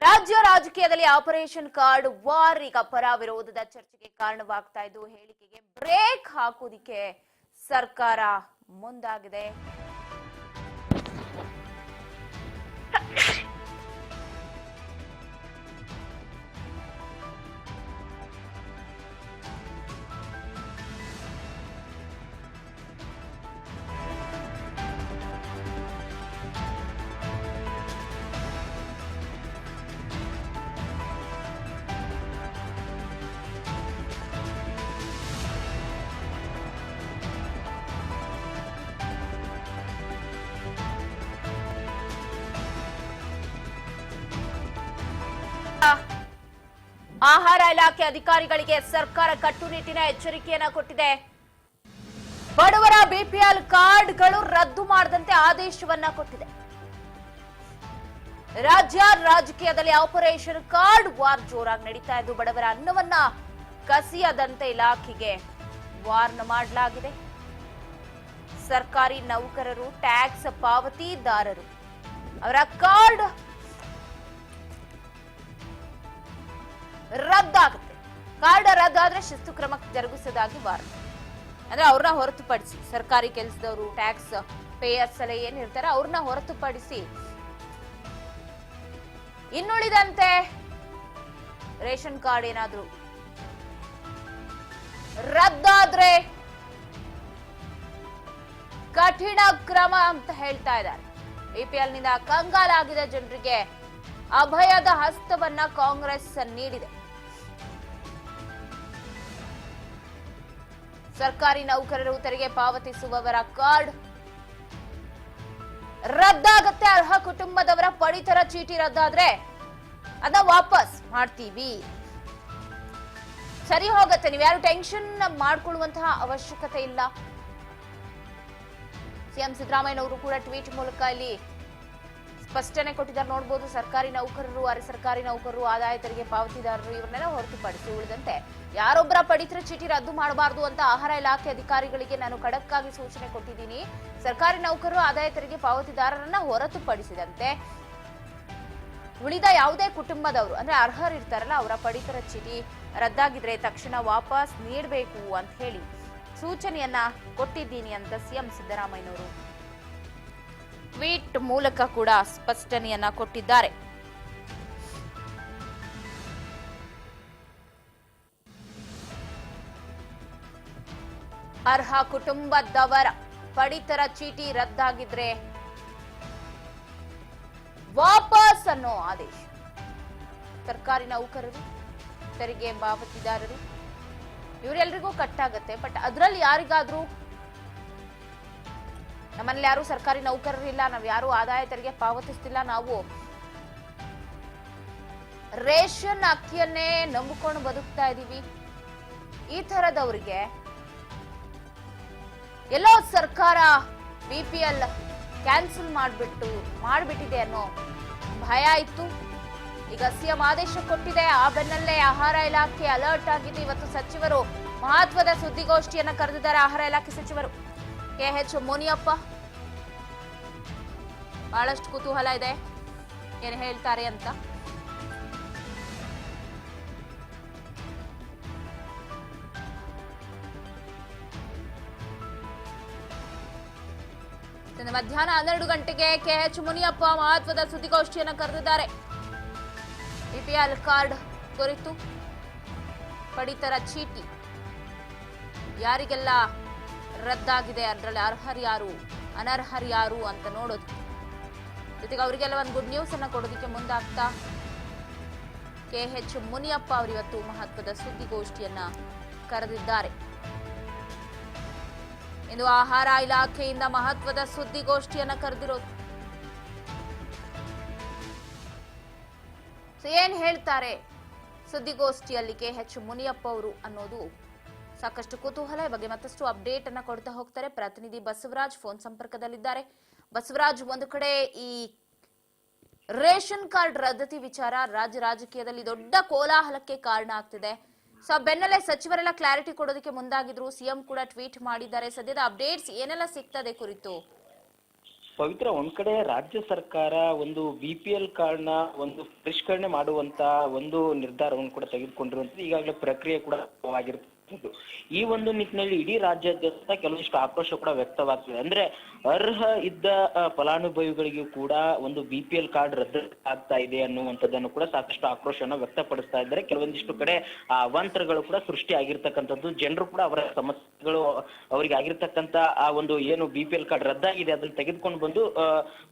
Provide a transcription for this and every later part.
ರಾಜ್ಯ ರಾಜಕೀಯದಲ್ಲಿ operation card war ಈಗ ಪರ ವಿರೋಧದ ಚರ್ಚೆಗೆ ಕಾರಣವಾಗ್ತಾ ಇದ್ದು ಹೇಳಿಕೆಗೆ ಬ್ರೇಕ್ ಹಾಕೋದಿಕ್ಕೆ ಸರ್ಕಾರ ಮುಂದಾಗಿದೆ. ಆಹಾರ ಇಲಾಖೆ ಅಧಿಕಾರಿಗಳಿಗೆ ಸರ್ಕಾರ ಕಟ್ಟುನಿಟ್ಟಿನ ಎಚ್ಚರಿಕೆಯನ್ನ ಕೊಟ್ಟಿದೆ. ಬಡವರ ಬಿಪಿಎಲ್ ಕಾರ್ಡ್ಗಳು ರದ್ದು ಮಾಡದಂತೆ ಆದೇಶವನ್ನ ಕೊಟ್ಟಿದೆ. ರಾಜ್ಯ ರಾಜಕೀಯದಲ್ಲಿ ಆಪರೇಷನ್ ಕಾರ್ಡ್ ವಾರ್ ಜೋರಾಗಿ ನಡೀತಾ ಇದ್ದು ಬಡವರ ಅನ್ನವನ್ನ ಕಸಿಯದಂತೆ ಇಲಾಖೆಗೆ ವಾರ್ನ್ ಮಾಡಲಾಗಿದೆ. ಸರ್ಕಾರಿ ನೌಕರರು, ಟ್ಯಾಕ್ಸ್ ಪಾವತಿದಾರರು ಅವರ ಕಾರ್ಡ್ ರದ್ದಾಗುತ್ತೆ. ಕಾರ್ಡ್ ರದ್ದಾದ್ರೆ ಶಿಸ್ತು ಕ್ರಮ ಜರುಗಿಸೋದಾಗಿ ವಾರ್ನ್. ಅಂದ್ರೆ ಅವ್ರನ್ನ ಹೊರತುಪಡಿಸಿ ಸರ್ಕಾರಿ ಕೆಲಸದವರು, ಟ್ಯಾಕ್ಸ್ ಪೇಯರ್ಸ್ ಎಲ್ಲ ಏನಿರ್ತಾರೆ ಅವ್ರನ್ನ ಹೊರತುಪಡಿಸಿ ಇನ್ನುಳಿದಂತೆ ರೇಷನ್ ಕಾರ್ಡ್ ಏನಾದ್ರು ರದ್ದಾದ್ರೆ ಕಠಿಣ ಕ್ರಮ ಅಂತ ಹೇಳ್ತಾ ಇದ್ದಾರೆ. ಬಿಪಿಎಲ್ ನಿಂದ ಕಂಗಾಲಾಗಿದ್ದ ಜನರಿಗೆ ಅಭಯದ ಹಸ್ತವನ್ನ ಕಾಂಗ್ರೆಸ್ ನೀಡಿದೆ. ಸರ್ಕಾರಿ ನೌಕರರು ತೆರಿಗೆ ಪಾವತಿಸುವವರ ಕಾರ್ಡ್ ರದ್ದಾಗತ್ತೆ. ಅರ್ಹ ಕುಟುಂಬದವರ ಪಡಿತರ ಚೀಟಿ ರದ್ದಾದ್ರೆ ಅದನ್ನ ವಾಪಸ್ ಮಾಡ್ತೀವಿ, ಸರಿ ಹೋಗತ್ತೆ, ನೀವ್ಯಾರು ಟೆನ್ಷನ್ ಮಾಡ್ಕೊಳ್ಳುವಂತಹ ಅವಶ್ಯಕತೆ ಇಲ್ಲ. ಸಿಎಂ ಸಿದ್ದರಾಮಯ್ಯನವರು ಕೂಡ ಟ್ವೀಟ್ ಮೂಲಕ ಇಲ್ಲಿ ಸ್ಪಷ್ಟನೆ ಕೊಟ್ಟಿದ್ದಾರೆ. ನೋಡಬಹುದು, ಸರ್ಕಾರಿ ನೌಕರರು, ಅರೆ ಸರ್ಕಾರಿ ನೌಕರರು, ಆದಾಯ ತೆರಿಗೆ ಪಾವತಿದಾರರು ಇವರನ್ನೆಲ್ಲ ಹೊರತುಪಡಿಸಿ ಉಳಿದಂತೆ ಯಾರೊಬ್ಬರ ಪಡಿತರ ಚೀಟಿ ರದ್ದು ಮಾಡಬಾರದು ಅಂತ ಆಹಾರ ಇಲಾಖೆ ಅಧಿಕಾರಿಗಳಿಗೆ ನಾನು ಖಡಕ್ ಆಗಿ ಸೂಚನೆ ಕೊಟ್ಟಿದ್ದೀನಿ. ಸರ್ಕಾರಿ ನೌಕರರು, ಆದಾಯ ತೆರಿಗೆ ಪಾವತಿದಾರರನ್ನ ಹೊರತುಪಡಿಸಿದಂತೆ ಉಳಿದ ಯಾವುದೇ ಕುಟುಂಬದವರು ಅಂದ್ರೆ ಅರ್ಹರಿರ್ತಾರಲ್ಲ ಅವರ ಪಡಿತರ ಚೀಟಿ ರದ್ದಾಗಿದ್ರೆ ತಕ್ಷಣ ವಾಪಸ್ ನೀಡಬೇಕು ಅಂತ ಹೇಳಿ ಸೂಚನೆಯನ್ನ ಕೊಟ್ಟಿದ್ದೀನಿ ಅಂತ ಸಿಎಂ ಸಿದ್ದರಾಮಯ್ಯನವರು ಟ್ವೀಟ್ ಮೂಲಕ ಕೂಡ ಸ್ಪಷ್ಟನೆಯನ್ನ ಕೊಟ್ಟಿದ್ದಾರೆ. ಅರ್ಹ ಕುಟುಂಬದವರ ಪಡಿತರ ಚೀಟಿ ರದ್ದಾಗಿದ್ರೆ ವಾಪಸ್ ಅನ್ನೋ ಆದೇಶ. ಸರ್ಕಾರಿ ನೌಕರರು, ತೆರಿಗೆ ಪಾವತಿದಾರರು ಇವರೆಲ್ಲರಿಗೂ ಕಟ್ಟಾಗತ್ತೆ. ಬಟ್ ಅದರಲ್ಲಿ ಯಾರಿಗಾದ್ರೂ ನಮ್ಮಲ್ಲಿ ಯಾರು ಸರ್ಕಾರಿ ನೌಕರರಿಲ್ಲ, ನಾವ್ ಯಾರು ಆದಾಯ ತೆರಿಗೆ ಪಾವತಿಸ್ತಿಲ್ಲ, ನಾವು ರೇಷನ್ ಅಕ್ಕಿಯನ್ನೇ ನಂಬಿಕೊಂಡು ಬದುಕ್ತಾ ಇದೀವಿ, ಈ ತರದವರಿಗೆ ಎಲ್ಲೋ ಸರ್ಕಾರ ಬಿಪಿಎಲ್ ಕ್ಯಾನ್ಸಲ್ ಮಾಡ್ಬಿಟ್ಟಿದೆ ಅನ್ನೋ ಭಯ ಇತ್ತು. ಈಗ ಸಿಎಂ ಆದೇಶ ಕೊಟ್ಟಿದೆ. ಆ ಬೆನ್ನಲ್ಲೇ ಆಹಾರ ಇಲಾಖೆ ಅಲರ್ಟ್ ಆಗಿದೆ. ಇವತ್ತು ಸಚಿವರು ಮಹತ್ವದ ಸುದ್ದಿಗೋಷ್ಠಿಯನ್ನ ಕರೆದಿದ್ದಾರೆ. ಆಹಾರ ಇಲಾಖೆ ಸಚಿವರು KH ಮುನಿಯಪ್ಪ. ಬಹಳಷ್ಟು ಕುತೂಹಲ ಇದೆ ಏನ್ ಹೇಳ್ತಾರೆ ಅಂತ. ಮಧ್ಯಾಹ್ನ 12 ಗಂಟೆಗೆ KH ಮುನಿಯಪ್ಪ ಮಹತ್ವದ ಸುದ್ದಿಗೋಷ್ಠಿಯನ್ನ ಕರೆದಿದ್ದಾರೆ. ಬಿಪಿಎಲ್ ಕಾರ್ಡ್ ಕುರಿತು, ಪಡಿತರ ಚೀಟಿ ಯಾರಿಗೆಲ್ಲ ರದ್ದಾಗಿದೆ, ಅದರಲ್ಲಿ ಅರ್ಹರ್ಯಾರು ಅನರ್ಹರ್ಯಾರು ಅಂತ ನೋಡೋದು, ಜೊತೆಗೆ ಅವರಿಗೆಲ್ಲ ಒಂದು ಗುಡ್ ನ್ಯೂಸ್ ಅನ್ನ ಕೊಡೋದಕ್ಕೆ ಮುಂದಾಗ್ತಾ KH ಮುನಿಯಪ್ಪ ಅವರು ಇವತ್ತು ಮಹತ್ವದ ಸುದ್ದಿಗೋಷ್ಠಿಯನ್ನ ಕರೆದಿದ್ದಾರೆ. ಇಂದು ಆಹಾರ ಇಲಾಖೆಯಿಂದ ಮಹತ್ವದ ಸುದ್ದಿಗೋಷ್ಠಿಯನ್ನ ಕರೆದಿರೋದು. ಏನ್ ಹೇಳ್ತಾರೆ ಸುದ್ದಿಗೋಷ್ಠಿಯಲ್ಲಿ KH ಮುನಿಯಪ್ಪ ಅವರು ಅನ್ನೋದು ಸಾಕಷ್ಟು ಕುತೂಹಲ. ಬಗ್ಗೆ ಮತ್ತಷ್ಟು ಅಪ್ಡೇಟ್ ಅನ್ನ ಕೊಡ್ತಾ ಹೋಗ್ತಾರೆ ಪ್ರತಿನಿಧಿ ಬಸವರಾಜ್ ಫೋನ್ ಸಂಪರ್ಕದಲ್ಲಿದ್ದಾರೆ. ಬಸವರಾಜ್, ಒಂದು ಕಡೆ ಈ ರೇಷನ್ ಕಾರ್ಡ್ ರದ್ದತಿ ವಿಚಾರ ರಾಜ್ಯ ರಾಜಕೀಯದಲ್ಲಿ ದೊಡ್ಡ ಕೋಲಾಹಲಕ್ಕೆ ಕಾರಣ ಆಗ್ತಿದೆ. ಸೊ ಬೆನ್ನಲ್ಲೇ ಸಚಿವರೆಲ್ಲ ಕ್ಲಾರಿಟಿ ಕೊಡೋದಕ್ಕೆ ಮುಂದಾಗಿದ್ರು. ಸಿಎಂ ಕೂಡ ಟ್ವೀಟ್ ಮಾಡಿದ್ದಾರೆ. ಸದ್ಯದ ಅಪ್ಡೇಟ್ಸ್ ಏನೆಲ್ಲ ಸಿಗ್ತದೆ ಕುರಿತು? ಪವಿತ್ರ, ಒಂದ್ ಕಡೆ ರಾಜ್ಯ ಸರ್ಕಾರ ಒಂದು BPL ಕಾರ್ಡ್ನ ಒಂದು ಪರಿಷ್ಕರಣೆ ಮಾಡುವಂತ ಒಂದು ನಿರ್ಧಾರವನ್ನು ಕೂಡ ತೆಗೆದುಕೊಂಡಿರುವಂತದ್ದು ಈಗಾಗಲೇ ಪ್ರಕ್ರಿಯೆ ಕೂಡ ಆಗಿರುತ್ತೆ. ಈ ಒಂದು ನಿಟ್ಟಿನಲ್ಲಿ ಇಡೀ ರಾಜ್ಯಾದ್ಯಂತ ಕೆಲವೊಂದಿಷ್ಟು ಆಕ್ರೋಶ ಕೂಡ ವ್ಯಕ್ತವಾಗ್ತದೆ. ಅಂದ್ರೆ ಅರ್ಹ ಇದ್ದ ಫಲಾನುಭವಿಗಳಿಗೂ ಕೂಡ ಒಂದು BPL ಕಾರ್ಡ್ ರದ್ದು ಆಗ್ತಾ ಇದೆ ಅನ್ನುವಂಥದ್ದನ್ನು ಕೂಡ ಸಾಕಷ್ಟು ಆಕ್ರೋಶವನ್ನು ವ್ಯಕ್ತಪಡಿಸ್ತಾ ಇದ್ದಾರೆ. ಕೆಲವೊಂದಿಷ್ಟು ಕಡೆ ಆ ಅವಾಂತರಗಳು ಕೂಡ ಸೃಷ್ಟಿ ಆಗಿರ್ತಕ್ಕಂಥದ್ದು. ಜನರು ಕೂಡ ಅವರ ಸಮಸ್ಯೆಗಳು, ಅವರಿಗೆ ಆಗಿರ್ತಕ್ಕಂಥ ಆ ಒಂದು ಏನು BPL ಕಾರ್ಡ್ ರದ್ದಾಗಿದೆ ಅದನ್ನು ತೆಗೆದುಕೊಂಡು ಬಂದು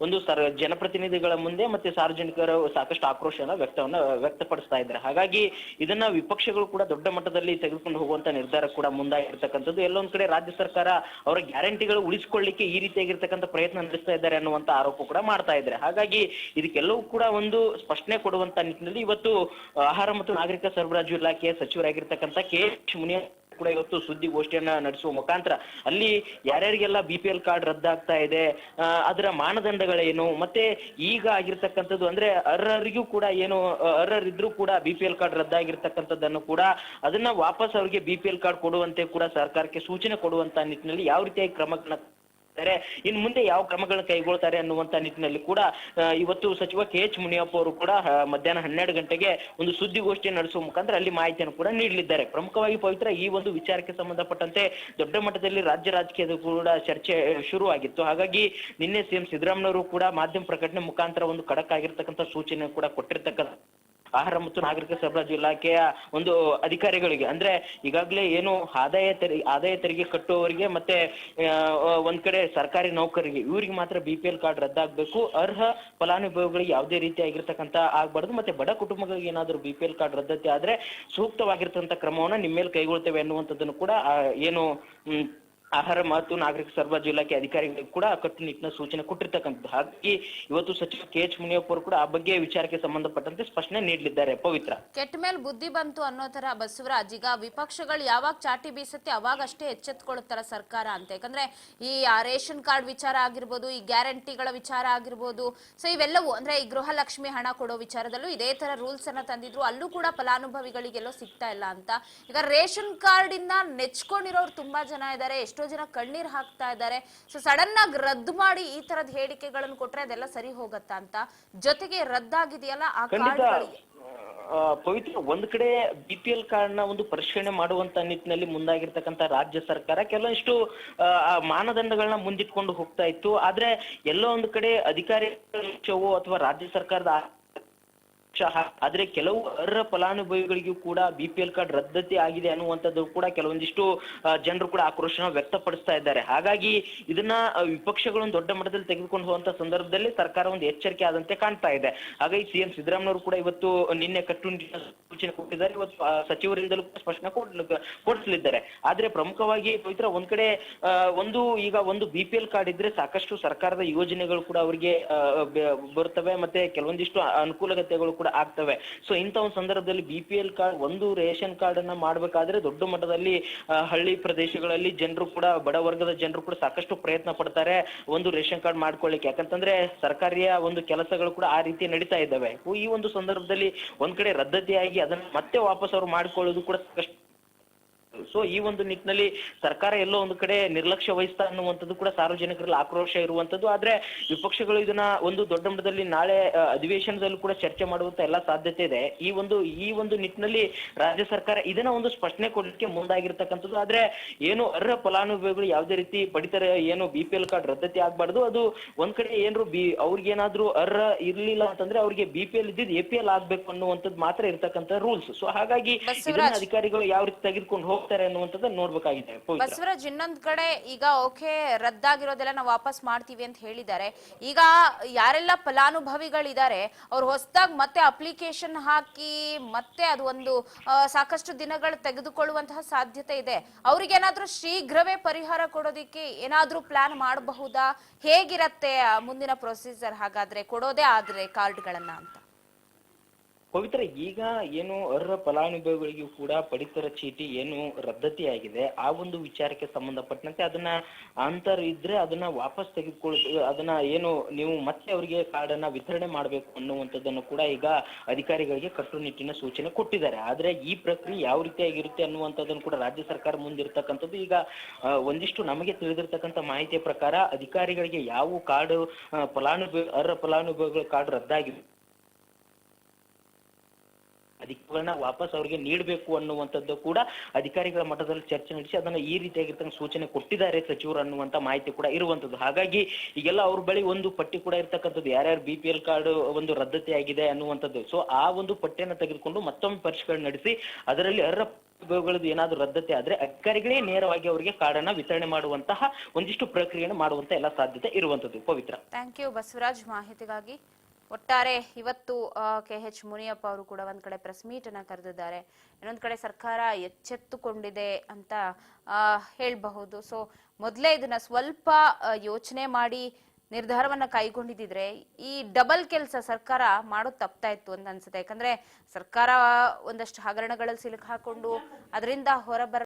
ಒಂದು ಜನಪ್ರತಿನಿಧಿಗಳ ಮುಂದೆ ಮತ್ತೆ ಸಾರ್ವಜನಿಕರು ಸಾಕಷ್ಟು ಆಕ್ರೋಶನ ವ್ಯಕ್ತಪಡಿಸ್ತಾ ಇದ್ದಾರೆ. ಹಾಗಾಗಿ ಇದನ್ನ ವಿಪಕ್ಷಗಳು ಕೂಡ ದೊಡ್ಡ ಮಟ್ಟದಲ್ಲಿ ತೆಗೆದುಕೊಂಡು ಹೋಗುವಂತ ನಿರ್ಧಾರ ಕೂಡ ಮುಂದಾಗಿರ್ತಕ್ಕಂಥದ್ದು. ಎಲ್ಲೊಂದ್ ಕಡೆ ರಾಜ್ಯ ಸರ್ಕಾರ ಅವರ ಗ್ಯಾರಂಟಿಗಳು ಉಳಿಸಿಕೊಳ್ಳಿಕ್ಕೆ ಈ ರೀತಿಯಾಗಿರ್ತಕ್ಕಂಥ ಪ್ರಯತ್ನ ನಡೆಸ್ತಾ ಇದ್ದಾರೆ ಅನ್ನುವಂತ ಆರೋಪ ಕೂಡ ಮಾಡ್ತಾ ಇದ್ದಾರೆ. ಹಾಗಾಗಿ ಇದಕ್ಕೆಲ್ಲವೂ ಕೂಡ ಒಂದು ಸ್ಪಷ್ಟನೆ ಕೊಡುವಂತ ನಿಟ್ಟಿನಲ್ಲಿ ಇವತ್ತು ಆಹಾರ ಮತ್ತು ನಾಗರಿಕ ಸರಬರಾಜು ಇಲಾಖೆಯ ಸಚಿವರಾಗಿರ್ತಕ್ಕಂಥ KH ಮುನಿಯಪ್ಪ ಕೂಡ ಇವತ್ತು ಸುದ್ದಿಗೋಷ್ಠಿಯನ್ನ ನಡೆಸುವ ಮುಖಾಂತರ ಅಲ್ಲಿ ಯಾರ್ಯಾರಿಗೆಲ್ಲ BPL ಕಾರ್ಡ್ ರದ್ದಾಗ್ತಾ ಇದೆ, ಅದರ ಮಾನದಂಡಗಳೇನು, ಮತ್ತೆ ಈಗ ಆಗಿರ್ತಕ್ಕಂಥದ್ದು ಅಂದ್ರೆ ಅರ್ಹರಿಗೂ ಕೂಡ ಏನು ಅರ್ಹರಿದ್ರು ಕೂಡ BPL ಕಾರ್ಡ್ ರದ್ದಾಗಿರ್ತಕ್ಕಂಥದ್ದನ್ನು ಕೂಡ ಅದನ್ನ ವಾಪಸ್ ಅವರಿಗೆ BPL ಕಾರ್ಡ್ ಕೊಡುವಂತೆ ಕೂಡ ಸರ್ಕಾರಕ್ಕೆ ಸೂಚನೆ ಕೊಡುವಂತ ನಿಟ್ಟಿನಲ್ಲಿ ಯಾವ ರೀತಿಯಾಗಿ ಕ್ರಮಗಳನ್ನ ಇನ್ ಮುಂದೆ ಯಾವ ಕ್ರಮಗಳನ್ನ ಕೈಗೊಳ್ತಾರೆ ಅನ್ನುವಂತ ನಿಟ್ಟಿನಲ್ಲಿ ಕೂಡ ಇವತ್ತು ಸಚಿವ KH ಮುನಿಯಪ್ಪ ಅವರು ಕೂಡ ಮಧ್ಯಾಹ್ನ 12 ಗಂಟೆಗೆ ಒಂದು ಸುದ್ದಿಗೋಷ್ಠಿ ನಡೆಸುವ ಮುಖಾಂತರ ಅಲ್ಲಿ ಮಾಹಿತಿಯನ್ನು ಕೂಡ ನೀಡಲಿದ್ದಾರೆ. ಪ್ರಮುಖವಾಗಿ ಪವಿತ್ರ, ಈ ಒಂದು ವಿಚಾರಕ್ಕೆ ಸಂಬಂಧಪಟ್ಟಂತೆ ದೊಡ್ಡ ಮಟ್ಟದಲ್ಲಿ ರಾಜ್ಯ ರಾಜಕೀಯದ ಕೂಡ ಚರ್ಚೆ ಶುರುವಾಗಿತ್ತು. ಹಾಗಾಗಿ ನಿನ್ನೆ CM ಸಿದ್ದರಾಮಯ್ಯವರು ಕೂಡ ಮಾಧ್ಯಮ ಪ್ರಕಟಣೆ ಮುಖಾಂತರ ಒಂದು ಖಡಕ್ ಆಗಿರ್ತಕ್ಕಂಥ ಸೂಚನೆ ಕೂಡ ಕೊಟ್ಟಿರ್ತಕ್ಕಂಥ ಆಹಾರ ಮತ್ತು ನಾಗರಿಕ ಸರಬರಾಜು ಇಲಾಖೆಯ ಒಂದು ಅಧಿಕಾರಿಗಳಿಗೆ, ಅಂದ್ರೆ ಈಗಾಗಲೇ ಏನು ಆದಾಯ ತೆರಿಗೆ ಕಟ್ಟುವವರಿಗೆ ಮತ್ತೆ ಒಂದ್ ಕಡೆ ಸರ್ಕಾರಿ ನೌಕರರಿಗೆ ಇವರಿಗೆ ಮಾತ್ರ BPL ಕಾರ್ಡ್ ರದ್ದಾಗಬೇಕು, ಅರ್ಹ ಫಲಾನುಭವಿಗಳಿಗೆ ಯಾವುದೇ ರೀತಿಯಾಗಿರ್ತಕ್ಕಂಥ ಆಗ್ಬಾರ್ದು, ಮತ್ತೆ ಬಡ ಕುಟುಂಬಗಳಿಗೆ ಏನಾದರೂ BPL ಕಾರ್ಡ್ ರದ್ದತಿ ಆದ್ರೆ ಸೂಕ್ತವಾಗಿರ್ತಕ್ಕಂಥ ಕ್ರಮವನ್ನ ನಿಮ್ಮ ಮೇಲೆ ಕೈಗೊಳ್ತೇವೆ ಅನ್ನುವಂಥದ್ದನ್ನು ಕೂಡ ಏನು ಆಹಾರ ಮತ್ತು ನಾಗರಿಕ ಸರಬರಾಜು ಇಲಾಖೆ ಅಧಿಕಾರಿಗಳಿಗೆ ಕೂಡ ಕಟ್ಟುನಿಟ್ಟಿನ ಸೂಚನೆ ಕೊಟ್ಟಿರ್ತಕ್ಕಂಥದ್ದು. ಹಾಗಾಗಿ ಇವತ್ತು ಸಚಿವ KH ಮುನಿಯಪ್ಪ ಅವರು ಕೂಡ ಆ ಬಗ್ಗೆ ವಿಚಾರಕ್ಕೆ ಸಂಬಂಧಪಟ್ಟಂತೆ ಸ್ಪಷ್ಟನೆ ನೀಡಲಿದ್ದಾರೆ. ಪವಿತ್ರ, ಕೆಟ್ಟ ಮೇಲೆ ಬುದ್ಧಿ ಬಂತು ಅನ್ನೋ ತರ ಬಸವರಾಜ್, ಈಗ ವಿಪಕ್ಷಗಳು ಯಾವಾಗ ಚಾಟಿ ಬೀಸುತ್ತೆ ಅವಾಗ ಅಷ್ಟೇ ಎಚ್ಚೆತ್ಕೊಳ್ಳುತ್ತಾರ ಸರ್ಕಾರ ಅಂತ. ಯಾಕಂದ್ರೆ ಈ ರೇಷನ್ ಕಾರ್ಡ್ ವಿಚಾರ ಆಗಿರ್ಬೋದು, ಈ ಗ್ಯಾರಂಟಿಗಳ ವಿಚಾರ ಆಗಿರ್ಬೋದು, ಸೊ ಇವೆಲ್ಲವೂ ಅಂದ್ರೆ ಈ ಗೃಹಲಕ್ಷ್ಮಿ ಹಣ ಕೊಡೋ ವಿಚಾರದಲ್ಲೂ ಇದೇ ತರ ರೂಲ್ಸ್ ಅನ್ನ ತಂದಿದ್ರು, ಅಲ್ಲೂ ಕೂಡ ಫಲಾನುಭವಿಗಳಿಗೆಲ್ಲೋ ಸಿಗ್ತಾ ಇಲ್ಲ ಅಂತ. ಈಗ ರೇಷನ್ ಕಾರ್ಡ್ ಇಂದ ನೆಚ್ಕೊಂಡಿರೋರು ತುಂಬಾ ಜನ ಇದ್ದಾರೆ, ಎಷ್ಟೋ ಜನ ಕಣ್ಣೀರ್ ಹಾಕ್ತಾ ಇದ್ದಾರೆ. ಸೊ ಸಡನ್ ಆಗಿ ರದ್ದು ಮಾಡಿ ಈ ತರದ ಹೇಳಿಕೆಗಳನ್ನು ಕೊಟ್ರೆ ಅದೆಲ್ಲ ಸರಿ ಹೋಗತ್ತಾ ಅಂತ. ಜೊತೆಗೆ ರದ್ದಾಗಿದೆಯಲ್ಲ ಆ ಕಾರ್ಡ್ಗಳಿಗೆ ಪವಿತ್ರ, ಒಂದ್ ಕಡೆ BPL ಕಾರ್ಡ್ನ ಒಂದು ಪರಿಷ್ಕರಣೆ ಮಾಡುವಂತ ನಿಟ್ಟಿನಲ್ಲಿ ಮುಂದಾಗಿರ್ತಕ್ಕಂಥ ರಾಜ್ಯ ಸರ್ಕಾರ ಕೆಲವೊಂದಿಷ್ಟು ಮಾನದಂಡಗಳನ್ನ ಮುಂದಿಟ್ಕೊಂಡು ಹೋಗ್ತಾ ಇತ್ತು. ಆದ್ರೆ ಎಲ್ಲೋ ಒಂದು ಕಡೆ ಅಧಿಕಾರಿಗಳು ಅಥವಾ ರಾಜ್ಯ ಸರ್ಕಾರದ ಆದ್ರೆ ಕೆಲವು ಅರ್ಹ ಫಲಾನುಭವಿಗಳಿಗೂ ಕೂಡ BPL ಕಾರ್ಡ್ ರದ್ದತಿ ಆಗಿದೆ ಅನ್ನುವಂಥದ್ದು ಕೂಡ ಕೆಲವೊಂದಿಷ್ಟು ಜನರು ಕೂಡ ಆಕ್ರೋಶನ ವ್ಯಕ್ತಪಡಿಸ್ತಾ ಇದ್ದಾರೆ. ಹಾಗಾಗಿ ಇದನ್ನ ವಿಪಕ್ಷಗಳು ದೊಡ್ಡ ಮಟ್ಟದಲ್ಲಿ ತೆಗೆದುಕೊಂಡು ಹೋಗುವಂತ ಸಂದರ್ಭದಲ್ಲಿ ಸರ್ಕಾರ ಒಂದು ಎಚ್ಚರಿಕೆ ಆದಂತೆ ಕಾಣ್ತಾ ಇದೆ. ಹಾಗಾಗಿ CM ಸಿದ್ದರಾಮಯ್ಯವರು ಕೂಡ ಇವತ್ತು ನಿನ್ನೆ ಕಟ್ಟುನಿಟ್ಟಿನ ಸೂಚನೆ ಕೊಟ್ಟಿದ್ದಾರೆ, ಇವತ್ತು ಸಚಿವರಿಂದಲೂ ಸ್ಪಷ್ಟನೆ ಕೊಡಿಸಲಿದ್ದಾರೆ. ಆದ್ರೆ ಪ್ರಮುಖವಾಗಿ ಪವಿತ್ರ, ಒಂದ್ ಕಡೆ ಈಗ ಒಂದು BPL ಕಾರ್ಡ್ ಇದ್ರೆ ಸಾಕಷ್ಟು ಸರ್ಕಾರದ ಯೋಜನೆಗಳು ಕೂಡ ಅವರಿಗೆ ಬರ್ತವೆ, ಮತ್ತೆ ಕೆಲವೊಂದಿಷ್ಟು ಅನುಕೂಲತೆಗಳು ಕೂಡ ಆಗ್ತವೆ. ಸೊ ಇಂಥ ಒಂದು ಸಂದರ್ಭದಲ್ಲಿ BPL ಕಾರ್ಡ್ ಒಂದು ರೇಷನ್ ಕಾರ್ಡ್ ಅನ್ನ ಮಾಡ್ಬೇಕಾದ್ರೆ ದೊಡ್ಡ ಮಟ್ಟದಲ್ಲಿ ಹಳ್ಳಿ ಪ್ರದೇಶಗಳಲ್ಲಿ ಜನರು ಕೂಡ, ಬಡ ವರ್ಗದ ಜನರು ಕೂಡ ಸಾಕಷ್ಟು ಪ್ರಯತ್ನ ಪಡ್ತಾರೆ ಒಂದು ರೇಷನ್ ಕಾರ್ಡ್ ಮಾಡ್ಕೊಳ್ಳಿಕ್ಕೆ. ಯಾಕಂತಂದ್ರೆ ಸರ್ಕಾರಿಯ ಒಂದು ಕೆಲಸಗಳು ಕೂಡ ಆ ರೀತಿ ನಡೀತಾ ಇದ್ದಾವೆ. ಈ ಒಂದು ಸಂದರ್ಭದಲ್ಲಿ ಒಂದ್ ಕಡೆ ರದ್ದತಿಯಾಗಿ ಅದನ್ನ ಮತ್ತೆ ವಾಪಸ್ ಅವ್ರು ಮಾಡ್ಕೊಳ್ಳೋದು ಕೂಡ ಸಾಕಷ್ಟು. ಸೊ ಈ ಒಂದು ನಿಟ್ಟಿನಲ್ಲಿ ಸರ್ಕಾರ ಎಲ್ಲೋ ಒಂದು ಕಡೆ ನಿರ್ಲಕ್ಷ್ಯ ವಹಿಸ್ತಾ ಅನ್ನುವಂಥದ್ದು ಕೂಡ ಸಾರ್ವಜನಿಕರಲ್ಲಿ ಆಕ್ರೋಶ ಇರುವಂತದ್ದು. ಆದ್ರೆ ವಿಪಕ್ಷಗಳು ಇದನ್ನ ಒಂದು ದೊಡ್ಡ ಮಟ್ಟದಲ್ಲಿ ನಾಳೆ ಅಧಿವೇಶನದಲ್ಲೂ ಕೂಡ ಚರ್ಚೆ ಮಾಡುವಂತ ಎಲ್ಲಾ ಸಾಧ್ಯತೆ ಇದೆ. ಈ ಒಂದು ನಿಟ್ಟಿನಲ್ಲಿ ರಾಜ್ಯ ಸರ್ಕಾರ ಇದನ್ನ ಒಂದು ಸ್ಪಷ್ಟನೆ ಕೊಡ್ಲಿಕ್ಕೆ ಮುಂದಾಗಿರ್ತಕ್ಕಂಥದ್ದು. ಆದ್ರೆ ಏನು ಅರ್ಹ ಫಲಾನುಭವಿಗಳು ಯಾವುದೇ ರೀತಿ ಪಡಿತಾರೆ, ಏನು BPL ಕಾರ್ಡ್ ರದ್ದತಿ ಆಗ್ಬಾರ್ದು, ಅದು ಒಂದ್ ಕಡೆ ಏನಾದ್ರು ಅವ್ರಿಗೇನಾದ್ರೂ ಅರ್ಹ ಇರ್ಲಿಲ್ಲ ಅಂತಂದ್ರೆ ಅವ್ರಿಗೆ BPL ಇದ್ದಿದ್ದು APL ಆಗ್ಬೇಕು ಅನ್ನುವಂಥದ್ದು ಮಾತ್ರ ಇರ್ತಕ್ಕಂಥ ರೂಲ್ಸ್. ಸೊ ಹಾಗಾಗಿ ಇದನ್ನ ಅಧಿಕಾರಿಗಳು ಯಾವ ರೀತಿ ತೆಗೆದುಕೊಂಡು ಹೋಗ್ತಾರೆ ಅನ್ನುವಂಥದ್ದನ್ನ ನೋಡ್ಬೇಕಾಗಿದೆ. ಬಸವರಾಜ್, ಇನ್ನೊಂದ್ ಕಡೆ ಈಗ ಓಕೆ ರದ್ದಾಗಿರೋದೆಲ್ಲ ನಾವು ವಾಪಸ್ ಮಾಡ್ತೀವಿ ಅಂತ ಹೇಳಿದ್ದಾರೆ. ಈಗ ಯಾರೆಲ್ಲ ಫಲಾನುಭವಿಗಳಿದ್ದಾರೆ ಅವ್ರು ಹೊಸದಾಗಿ ಮತ್ತೆ ಅಪ್ಲಿಕೇಶನ್ ಹಾಕಿ ಮತ್ತೆ ಅದು ಒಂದು ಸಾಕಷ್ಟು ದಿನಗಳು ತೆಗೆದುಕೊಳ್ಳುವಂತಹ ಸಾಧ್ಯತೆ ಇದೆ. ಅವ್ರಿಗೇನಾದ್ರೂ ಶೀಘ್ರವೇ ಪರಿಹಾರ ಕೊಡೋದಿಕ್ಕೆ ಏನಾದ್ರೂ ಪ್ಲಾನ್ ಮಾಡಬಹುದಾ? ಹೇಗಿರತ್ತೆ ಮುಂದಿನ ಪ್ರೊಸೀಜರ್ ಹಾಗಾದ್ರೆ ಕೊಡೋದೇ ಆದ್ರೆ ಕಾರ್ಡ್ಗಳನ್ನ ಅಂತ? ಪವಿತ್ರ, ಈಗ ಏನು ಅರ್ಹ ಫಲಾನುಭವಿಗಳಿಗೂ ಕೂಡ ಪಡಿತರ ಚೀಟಿ ಏನು ರದ್ದತಿಯಾಗಿದೆ, ಆ ಒಂದು ವಿಚಾರಕ್ಕೆ ಸಂಬಂಧಪಟ್ಟಂತೆ ಅದನ್ನ ಇದ್ರೆ ಅದನ್ನ ವಾಪಸ್ ಅದನ್ನ ಏನು ನೀವು ಮತ್ತೆ ಅವರಿಗೆ ಕಾರ್ಡನ್ನ ವಿತರಣೆ ಮಾಡಬೇಕು ಅನ್ನುವಂಥದ್ದನ್ನು ಕೂಡ ಈಗ ಅಧಿಕಾರಿಗಳಿಗೆ ಕಟ್ಟುನಿಟ್ಟಿನ ಸೂಚನೆ ಕೊಟ್ಟಿದ್ದಾರೆ. ಆದ್ರೆ ಈ ಪ್ರಕ್ರಿಯೆ ಯಾವ ರೀತಿಯಾಗಿರುತ್ತೆ ಅನ್ನುವಂಥದ್ದನ್ನು ಕೂಡ ರಾಜ್ಯ ಸರ್ಕಾರ ಮುಂದಿರ್ತಕ್ಕಂಥದ್ದು. ಈಗ ಒಂದಿಷ್ಟು ನಮಗೆ ತಿಳಿದಿರ್ತಕ್ಕಂಥ ಮಾಹಿತಿಯ ಪ್ರಕಾರ ಅಧಿಕಾರಿಗಳಿಗೆ ಯಾವ ಕಾರ್ಡ್ ಅರ್ಹ ಫಲಾನುಭವಿಗಳ ಕಾರ್ಡ್ ರದ್ದಾಗಿದೆ ಅಧಿಕಾರಿಗಳನ್ನ ವಾಪಸ್ ಅವರಿಗೆ ನೀಡಬೇಕು ಅನ್ನುವಂಥದ್ದು ಕೂಡ ಅಧಿಕಾರಿಗಳ ಮಟ್ಟದಲ್ಲಿ ಚರ್ಚೆ ನಡೆಸಿ ಅದನ್ನ ಈ ರೀತಿಯಾಗಿರ್ತಕ್ಕಂಥ ಸೂಚನೆ ಕೊಟ್ಟಿದ್ದಾರೆ ಸಚಿವರು ಅನ್ನುವಂಥ ಮಾಹಿತಿ ಕೂಡ ಇರುವಂತದ್ದು. ಹಾಗಾಗಿ ಈಗೆಲ್ಲ ಅವ್ರ ಬಳಿ ಒಂದು ಪಟ್ಟಿ ಕೂಡ ಇರ್ತಕ್ಕಂಥದ್ದು, ಯಾರ್ಯಾರು BPL ಕಾರ್ಡ್ ಒಂದು ರದ್ದತಿ ಆಗಿದೆ ಅನ್ನುವಂಥದ್ದು. ಸೊ ಆ ಒಂದು ಪಟ್ಟಿಯನ್ನು ತೆಗೆದುಕೊಂಡು ಮತ್ತೊಮ್ಮೆ ಪರಿಷ್ಕರಣೆ ನಡೆಸಿ ಅದರಲ್ಲಿ ಅರ್ಹ ಫಲಾನುಭವಿಗಳದ್ದು ಏನಾದ್ರು ರದ್ದತಿ ಆದ್ರೆ ಅಧಿಕಾರಿಗಳೇ ನೇರವಾಗಿ ಅವರಿಗೆ ಕಾರ್ಡನ್ನ ವಿತರಣೆ ಮಾಡುವಂತಹ ಒಂದಿಷ್ಟು ಪ್ರಕ್ರಿಯೆಯನ್ನು ಮಾಡುವಂತ ಎಲ್ಲ ಸಾಧ್ಯತೆ ಇರುವಂತದ್ದು. ಪವಿತ್ರ, ಥ್ಯಾಂಕ್ ಯು ಬಸವರಾಜ್ ಮಾಹಿತಿಗಾಗಿ. ಒಟ್ಟಾರೆ ಇವತ್ತು KH ಮುನಿಯಪ್ಪ ಅವರು ಕೂಡ ಒಂದ್ ಕಡೆ ಪ್ರೆಸ್ ಮೀಟ್ ಅನ್ನ ಕರೆದಿದ್ದಾರೆ, ಇನ್ನೊಂದ್ ಕಡೆ ಸರ್ಕಾರ ಎಚ್ಚೆತ್ತುಕೊಂಡಿದೆ ಅಂತ ಹೇಳ್ಬಹುದು. ಸೊ ಮೊದಲೇ ಇದನ್ನ ಸ್ವಲ್ಪ ಯೋಚನೆ ಮಾಡಿ ನಿರ್ಧಾರವನ್ನ ಕೈಗೊಂಡಿದ್ರೆ ಈ ಡಬಲ್ ಕೆಲಸ ಸರ್ಕಾರ ಮಾಡೋದು ತಪ್ತಾ ಇತ್ತು ಅಂತ ಅನ್ಸುತ್ತೆ. ಯಾಕಂದ್ರೆ ಸರ್ಕಾರ ಒಂದಷ್ಟು ಹಗರಣಗಳಲ್ಲಿ ಸಿಲುಕು ಹಾಕೊಂಡು ಅದರಿಂದ ಹೊರಬರ